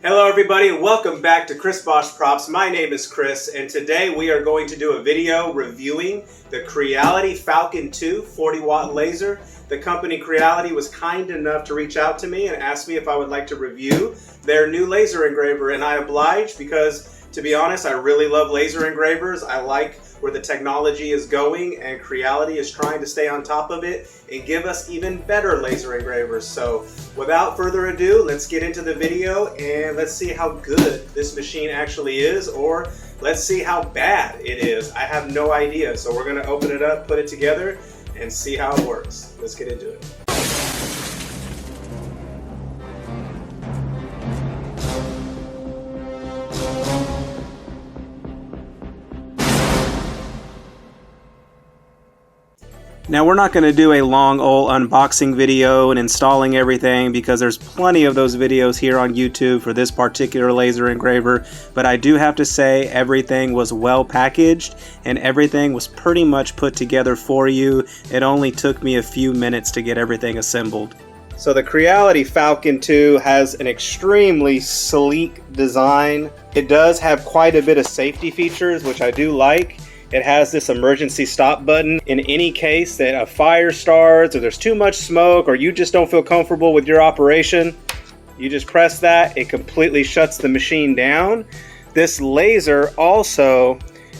Hello everybody and welcome back to Chris Bosch Props. My name is Chris and today we are going to do a video reviewing the Creality Falcon2 40W laser. The company Creality was kind enough to reach out to me and ask me if I would like to review their new laser engraver, and I obliged because, to be honest, I really love laser engravers. I like where the technology is going, and Creality is trying to stay on top of it and give us even better laser engravers. So without further ado, let's get into the video and let's see how good this machine actually is, or let's see how bad it is. I have no idea. So we're gonna open it up, put it together, and see how it works. Let's get into it. Now we're not going to do a long old unboxing video and installing everything because there's plenty of those videos here on YouTube for this particular laser engraver, but I do have to say everything was well packaged and everything was pretty much put together for you. It only took me a few minutes to get everything assembled. So the Creality Falcon 2 has an extremely sleek design. It does have quite a bit of safety features, which I do like. It has this emergency stop button in any case that a fire starts or there's too much smoke or you just don't feel comfortable with your operation. You just press that, it completely shuts the machine down. This laser also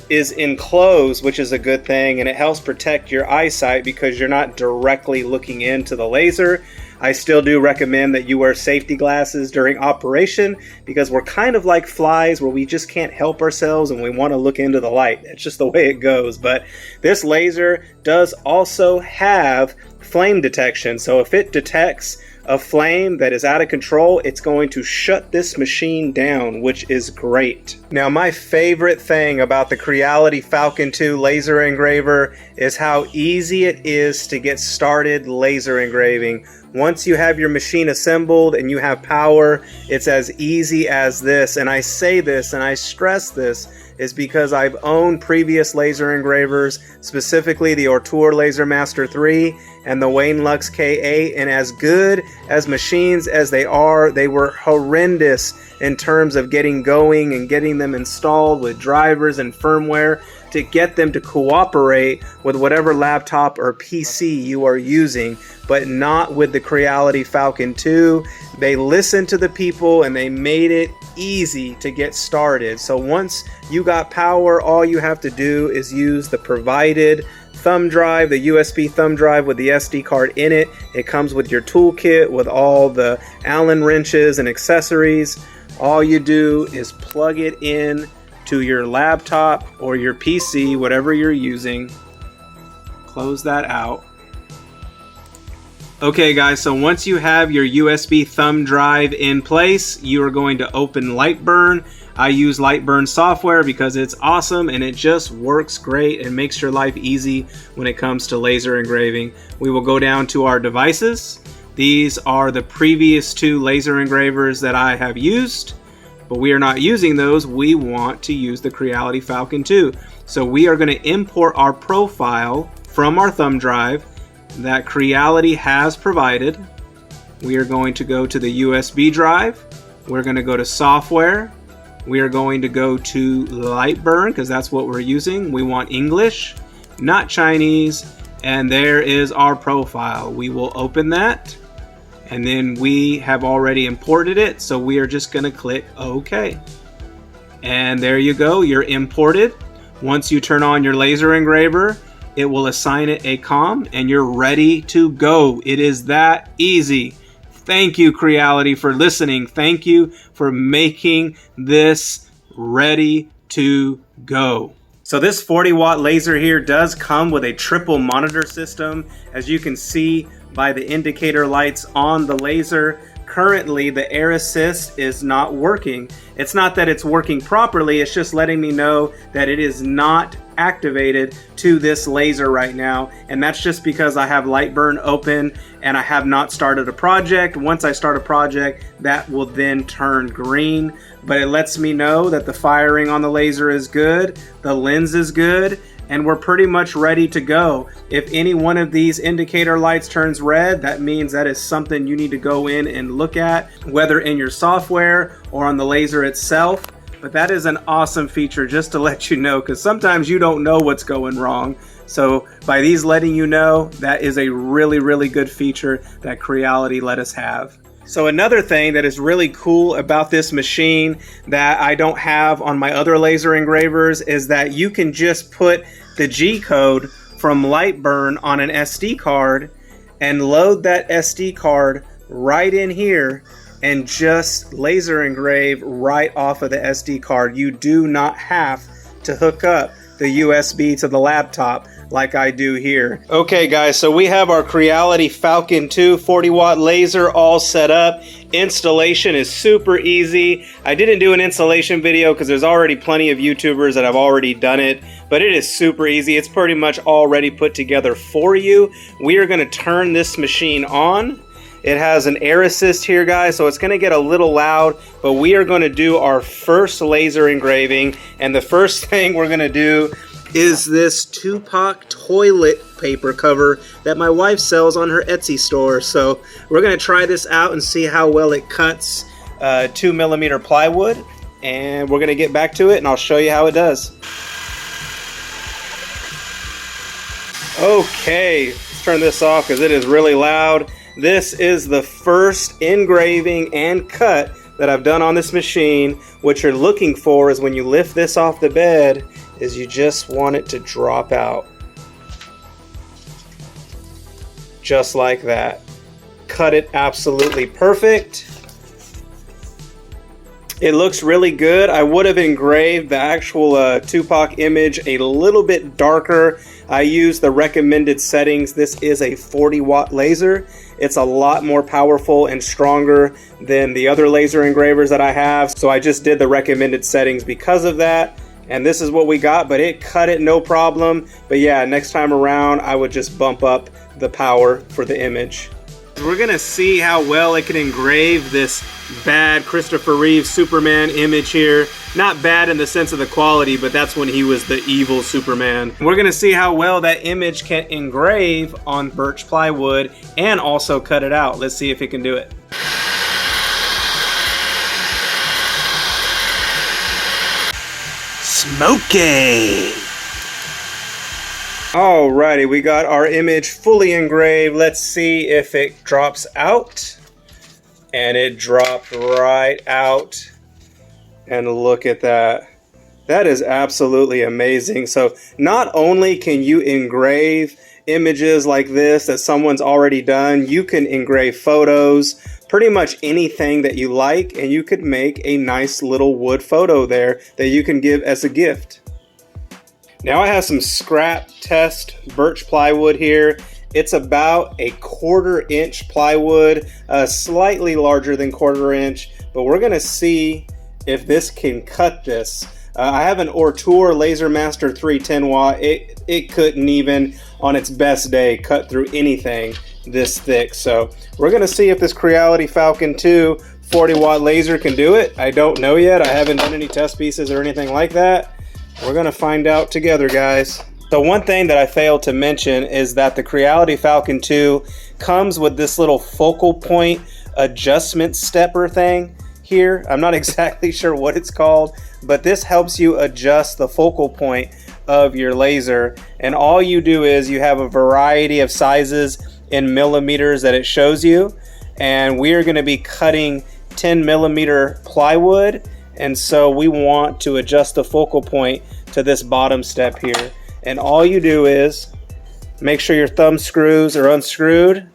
is enclosed, which is a good thing, and it helps protect your eyesight because you're not directly looking into the laser. I still do recommend that you wear safety glasses during operation because we're kind of like flies where we just can't help ourselves and we want to look into the light. It's just the way it goes. But this laser does also have flame detection. So if it detects a flame that is out of control, it's going to shut this machine down, which is great. Now, my favorite thing about the Creality Falcon 2 laser engraver is how easy it is to get started laser engraving. Once you have your machine assembled and you have power, it's as easy as this. And I say this and I stress this is because I've owned previous laser engravers, specifically the Ortur Laser Master 3 and the Wayne Lux K8, and as good as machines as they are, they were horrendous in terms of getting going and getting them installed with drivers and firmware to get them to cooperate with whatever laptop or PC you are using, but not with the Creality Falcon 2. They listened to the people and they made it easy to get started. So once you got power, all you have to do is use the provided thumb drive, the USB thumb drive with the SD card in it. It comes with your toolkit with all the Allen wrenches and accessories. All you do is plug it in to your laptop or your PC, whatever you're using. Close that out. Okay guys, so once you have your USB thumb drive in place, you are going to open Lightburn. I use Lightburn software because it's awesome and it just works great and makes your life easy when it comes to laser engraving. We will go down to our devices. These are the previous two laser engravers that I have used, but we are not using those. We want to use the Creality Falcon 2. So we are going to import our profile from our thumb drive that Creality has provided. We are going to go to the USB drive. We're going to go to software. We are going to go to Lightburn because that's what we're using. We want English, not Chinese, and there is our profile. We will open that, and then we have already imported it, so we are just going to click OK. And there you go, you're imported. Once you turn on your laser engraver, it will assign it a COM and you're ready to go. It is that easy. Thank you, Creality, for listening. Thank you for making this ready to go. So this 40-watt laser here does come with a triple monitor system. As you can see by the indicator lights on the laser, currently the air assist is not working. It's not that it's working properly, it's just letting me know that it is not activated to this laser right now, and that's just because I have Lightburn open and I have not started a project. Once I start a project, that will then turn green, but it lets me know that the firing on the laser is good, the lens is good, and we're pretty much ready to go. If any one of these indicator lights turns red, that means that is something you need to go in and look at, whether in your software or on the laser itself. But that is an awesome feature, just to let you know, because sometimes you don't know what's going wrong. So by these letting you know, that is a really, really good feature that Creality let us have. So another thing that is really cool about this machine that I don't have on my other laser engravers is that you can just put the G code from Lightburn on an SD card and load that SD card right in here and just laser engrave right off of the SD card. You do not have to hook up the USB to the laptop like I do here. Okay guys, so we have our Creality Falcon2 40W laser all set up. Installation is super easy. I didn't do an installation video because there's already plenty of YouTubers that have already done it, but it is super easy. It's pretty much already put together for you. We are going to turn this machine on. It has an air assist here, guys, so it's going to get a little loud, but we are going to do our first laser engraving, and the first thing we're going to do is this Tupac toilet paper cover that my wife sells on her Etsy store. So we're going to try this out and see how well it cuts 2mm plywood, and we're going to get back to it and I'll show you how it does. Okay, let's turn this off because it is really loud. This is the first engraving and cut that I've done on this machine. What you're looking for is when you lift this off the bed is you just want it to drop out. Just like that. Cut it absolutely perfect. It looks really good. I would have engraved the actual Tupac image a little bit darker. I used the recommended settings. This is a 40W laser. It's a lot more powerful and stronger than the other laser engravers that I have. So I just did the recommended settings because of that. And this is what we got, but it cut it no problem. But yeah, next time around, I would just bump up the power for the image. We're gonna see how well it can engrave this bad Christopher Reeve Superman image here. Not bad in the sense of the quality, but that's when he was the evil Superman. We're gonna see how well that image can engrave on birch plywood and also cut it out. Let's see if it can do it. Smoky! Alrighty, we got our image fully engraved. Let's see if it drops out. And it dropped right out. And look at that. That is absolutely amazing. So not only can you engrave images like this that someone's already done, you can engrave photos, pretty much anything that you like, and you could make a nice little wood photo there that you can give as a gift. Now I have some scrap test birch plywood here. It's about a 1/4 inch plywood, slightly larger than 1/4 inch, but we're gonna see if this can cut this. I have an Ortour Laser Master 310W. It couldn't even, on its best day, cut through anything this thick. So we're gonna see if this Creality Falcon2 40W laser can do it. I don't know yet. I haven't done any test pieces or anything like that. We're gonna find out together, guys. So one thing that I failed to mention is that the Creality Falcon2 comes with this little focal point adjustment stepper thing here. I'm not exactly sure what it's called, but this helps you adjust the focal point of your laser. And all you do is you have a variety of sizes in millimeters that it shows you. And we are gonna be cutting 10mm plywood. And so we want to adjust the focal point to this bottom step here. And all you do is make sure your thumb screws are unscrewed,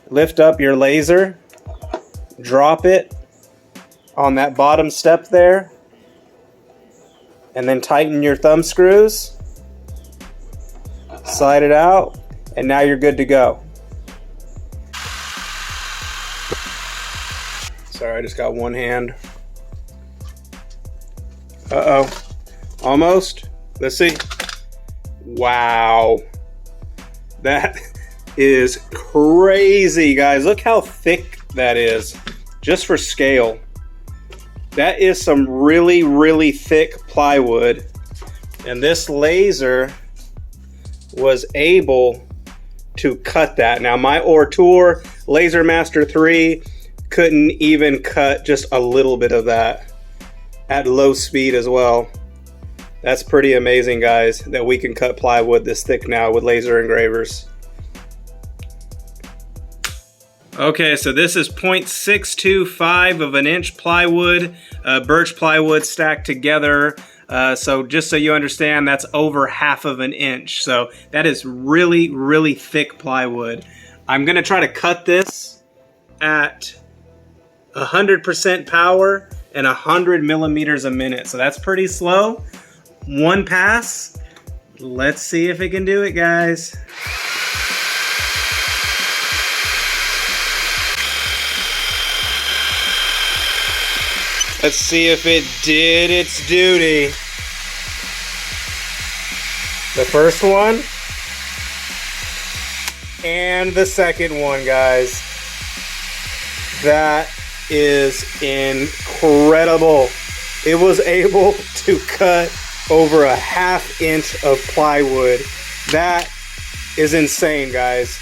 lift up your laser, drop it on that bottom step there, and then tighten your thumb screws, slide it out, and now you're good to go. Sorry, I just got one hand. Uh-oh, almost. Let's see. Wow, that is crazy, guys. Look how thick that is, just for scale. That is some really, really thick plywood. And this laser was able to cut that. Now my Ortour Laser Master 3 couldn't even cut just a little bit of that at low speed as well. That's pretty amazing, guys, that we can cut plywood this thick now with laser engravers. Okay, so this is 0.625 of an inch plywood, birch plywood stacked together. So just so you understand, that's over half of an inch. So that is really, really thick plywood. I'm gonna try to cut this at 100% power and 100 millimeters a minute. So that's pretty slow. One pass. Let's see if it can do it, guys. Let's see if it did its duty. The first one and the second one, guys. That is incredible. It was able to cut over a ½ inch of plywood. That is insane, guys.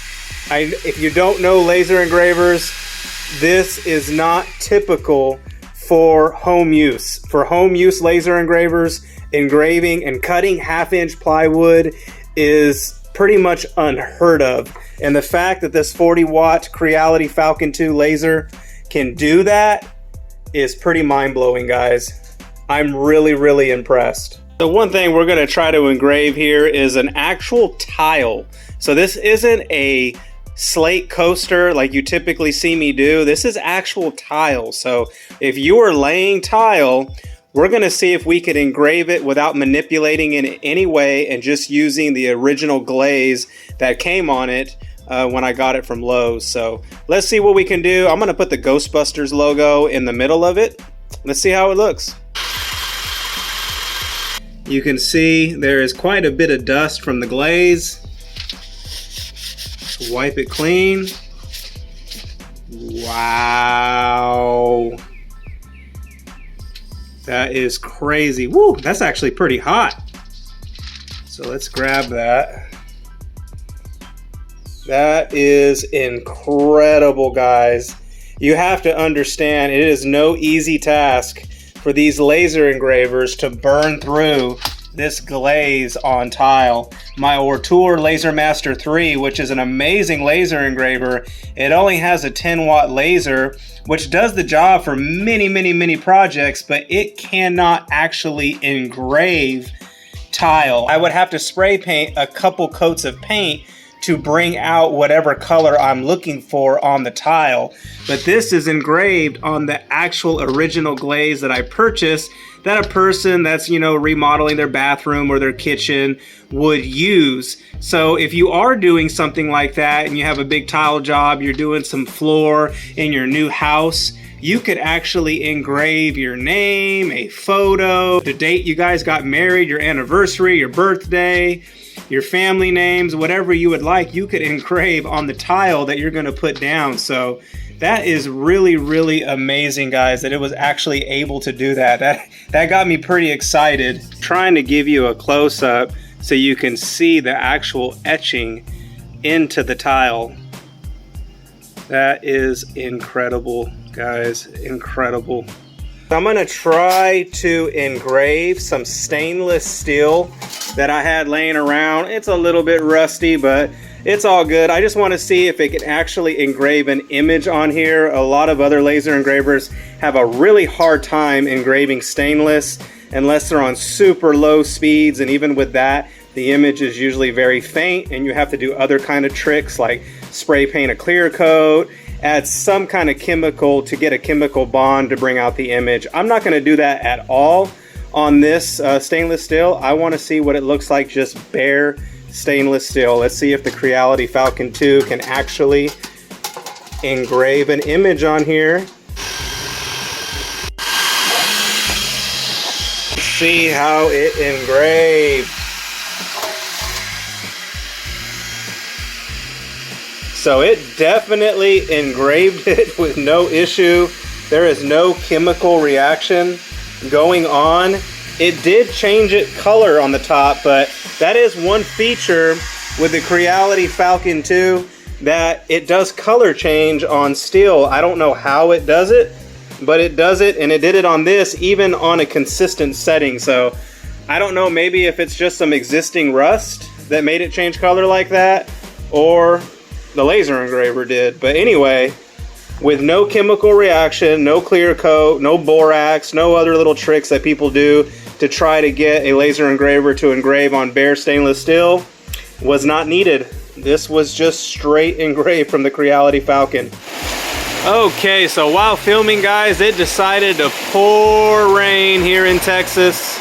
If you don't know laser engravers, this is not typical for home use. For home use laser engravers, engraving and cutting ½ inch plywood is pretty much unheard of. And the fact that this 40-watt Creality Falcon 2 laser can do that is pretty mind-blowing, guys. I'm really, really impressed. The one thing we're gonna try to engrave here is an actual tile. So this isn't a slate coaster like you typically see me do. This is actual tile. So if you are laying tile, we're gonna see if we could engrave it without manipulating it in any way and just using the original glaze that came on it when I got it from Lowe's. So let's see what we can do. I'm gonna put the Ghostbusters logo in the middle of it. Let's see how it looks. You can see there is quite a bit of dust from the glaze. Wipe it clean. Wow. That is crazy. Woo, that's actually pretty hot. So let's grab that. That is incredible, guys. You have to understand, it is no easy task for these laser engravers to burn through this glaze on tile. My Ortour Laser Master 3, which is an amazing laser engraver, it only has a 10-watt laser, which does the job for many, many, many projects, but it cannot actually engrave tile. I would have to spray paint a couple coats of paint to bring out whatever color I'm looking for on the tile. But this is engraved on the actual original glaze that I purchased, that a person that's, you know, remodeling their bathroom or their kitchen would use. So if you are doing something like that and you have a big tile job, you're doing some floor in your new house, you could actually engrave your name, a photo, the date you guys got married, your anniversary, your birthday, your family names, whatever you would like, you could engrave on the tile that you're gonna put down. So that is really, really amazing, guys, that it was actually able to do that. That got me pretty excited. Trying to give you a close-up so you can see the actual etching into the tile. That is incredible, guys, incredible. I'm gonna try to engrave some stainless steel that I had laying around. It's a little bit rusty, but it's all good. I just want to see if it can actually engrave an image on here. A lot of other laser engravers have a really hard time engraving stainless unless they're on super low speeds, and even with that, the image is usually very faint and you have to do other kind of tricks like spray paint a clear coat, add some kind of chemical to get a chemical bond to bring out the image. I'm not going to do that at all on this stainless steel. I want to see what it looks like just bare stainless steel. Let's see if the Creality Falcon 2 can actually engrave an image on here. See how it engraved. So it definitely engraved it with no issue. There is no chemical reaction going on. It did change it color on the top, but that is one feature with the Creality Falcon 2 that it does color change on steel. I don't know how it does it, but it does it, and it did it on this even on a consistent setting. So I don't know, maybe if it's just some existing rust that made it change color like that, or the laser engraver did. But anyway, with no chemical reaction, no clear coat, no borax, no other little tricks that people do to try to get a laser engraver to engrave on bare stainless steel, was not needed. This was just straight engraved from the Creality Falcon. Okay, so while filming, guys, it decided to pour rain here in Texas.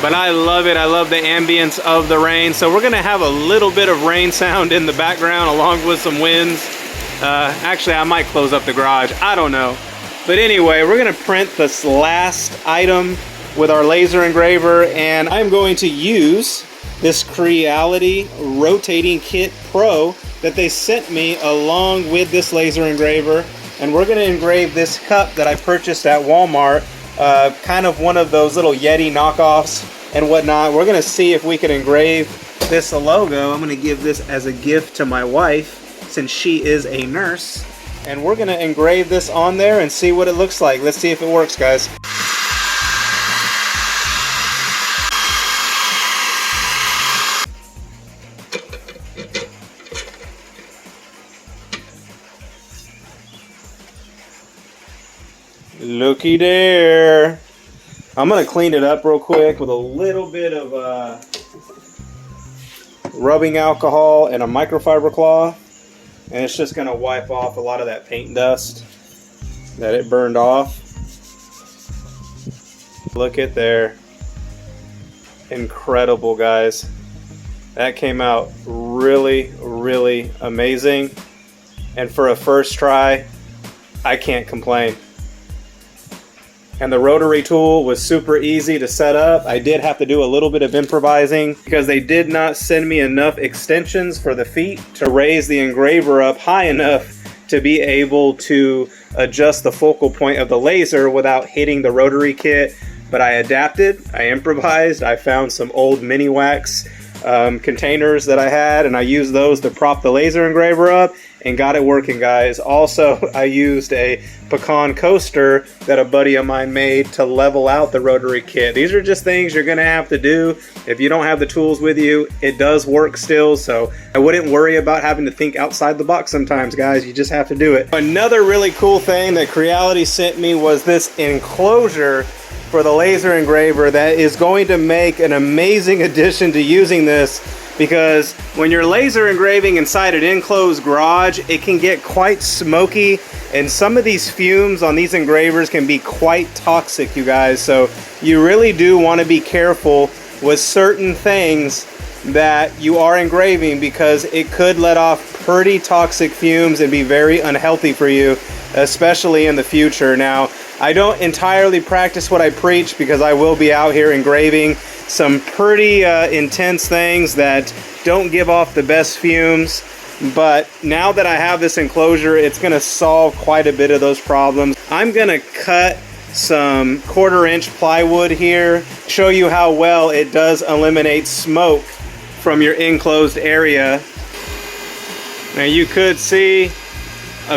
But I love it. I love the ambience of the rain. So we're gonna have a little bit of rain sound in the background along with some winds. Actually, I might close up the garage. I don't know. But anyway, we're gonna print this last item with our laser engraver, and I'm going to use this Creality Rotary Kit Pro that they sent me along with this laser engraver. And we're gonna engrave this cup that I purchased at Walmart. Kind of one of those little Yeti knockoffs and whatnot. We're gonna see if we can engrave this logo. I'm gonna give this as a gift to my wife since she is a nurse. And we're gonna engrave this on there and see what it looks like. Let's see if it works, guys. Looky there. I'm gonna clean it up real quick with a little bit of rubbing alcohol and a microfiber cloth, and it's just gonna wipe off a lot of that paint dust that it burned off. Look at there. Incredible, guys. That came out really, really amazing, and for a first try, I can't complain. And the rotary tool was super easy to set up. I did have to do a little bit of improvising because they did not send me enough extensions for the feet to raise the engraver up high enough to be able to adjust the focal point of the laser without hitting the rotary kit. But I adapted, I improvised, I found some old mini wax containers that I had, and I used those to prop the laser engraver up and got it working, guys. Also, I used a pecan coaster that a buddy of mine made to level out the rotary kit. These are just things you're gonna have to do. If you don't have the tools with you, it does work still, so I wouldn't worry about having to think outside the box sometimes, guys. You just have to do it. Another really cool thing that Creality sent me was this enclosure for the laser engraver that is going to make an amazing addition to using this, because when you're laser engraving inside an enclosed garage, it can get quite smoky, and some of these fumes on these engravers can be quite toxic, you guys. So you really do want to be careful with certain things that you are engraving, because it could let off pretty toxic fumes and be very unhealthy for you, especially in the future. Now, I don't entirely practice what I preach, because I will be out here engraving some pretty intense things that don't give off the best fumes. But now that I have this enclosure, it's going to solve quite a bit of those problems. I'm going to cut some 1/4 inch plywood here, show you how well it does eliminate smoke from your enclosed area. Now you could see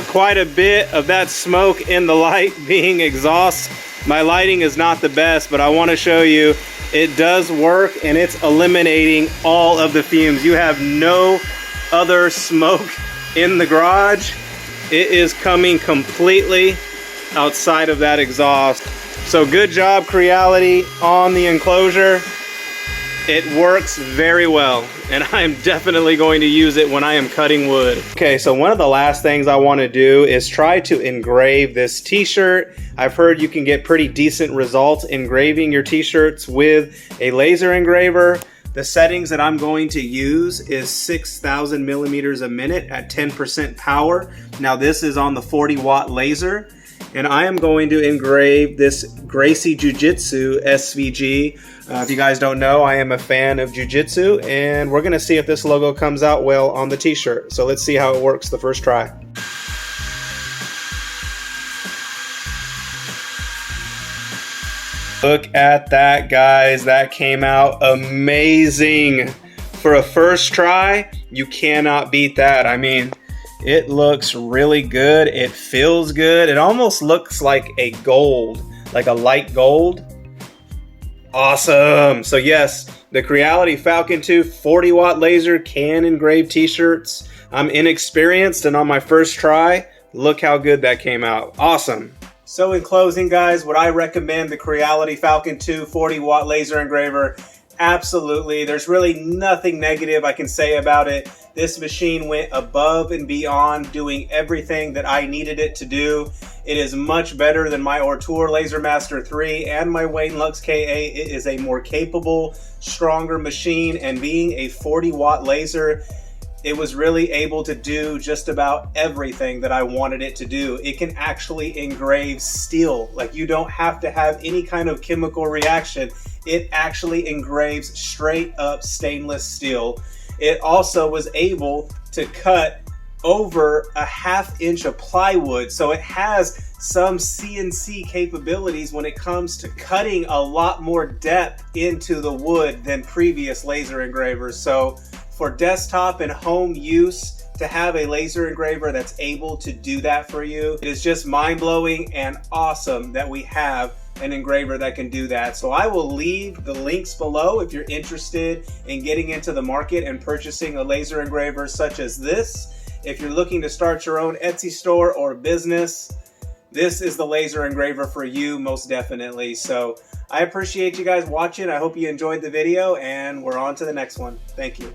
quite a bit of that smoke in the light being exhaust. My lighting is not the best, but I want to show you it does work, and it's eliminating all of the fumes. You have no other smoke in the garage. It is coming completely outside of that exhaust. So good job, Creality, on the enclosure. It works very well, and I'm definitely going to use it when I am cutting wood. Okay, so one of the last things I want to do is try to engrave this t-shirt. I've heard you can get pretty decent results engraving your t-shirts with a laser engraver. The settings that I'm going to use is 6,000 millimeters a minute at 10% power. Now this is on the 40-watt laser, and I am going to engrave this Gracie Jiu-Jitsu SVG. If you guys don't know, I am a fan of Jiu-Jitsu, and we're gonna see if this logo comes out well on the t-shirt. So let's see how it works the first try. Look at that, guys. That came out amazing. For a first try, you cannot beat that. I mean, it looks really good. It feels good. It almost looks like a gold, like a light gold. Awesome. So yes, the Creality Falcon2 40-watt laser can engrave t-shirts. I'm inexperienced, and on my first try, look how good that came out. Awesome. So in closing, guys, would I recommend the Creality Falcon2 40-watt laser engraver? Absolutely. There's really nothing negative I can say about it. This machine went above and beyond, doing everything that I needed it to do. It is much better than my Ortur Laser Master 3 and my Wayne Lux KA. It is a more capable, stronger machine, and being a 40-watt laser, it was really able to do just about everything that I wanted it to do. It can actually engrave steel. Like, you don't have to have any kind of chemical reaction. It actually engraves straight up stainless steel. It also was able to cut over a ½ inch of plywood. So it has some CNC capabilities when it comes to cutting a lot more depth into the wood than previous laser engravers. So for desktop and home use, to have a laser engraver that's able to do that for you, it is just mind-blowing and awesome that we have an engraver that can do that. So I will leave the links below if you're interested in getting into the market and purchasing a laser engraver such as this. If you're looking to start your own Etsy store or business, this is the laser engraver for you, most definitely. So I appreciate you guys watching. I hope you enjoyed the video, and we're on to the next one. Thank you.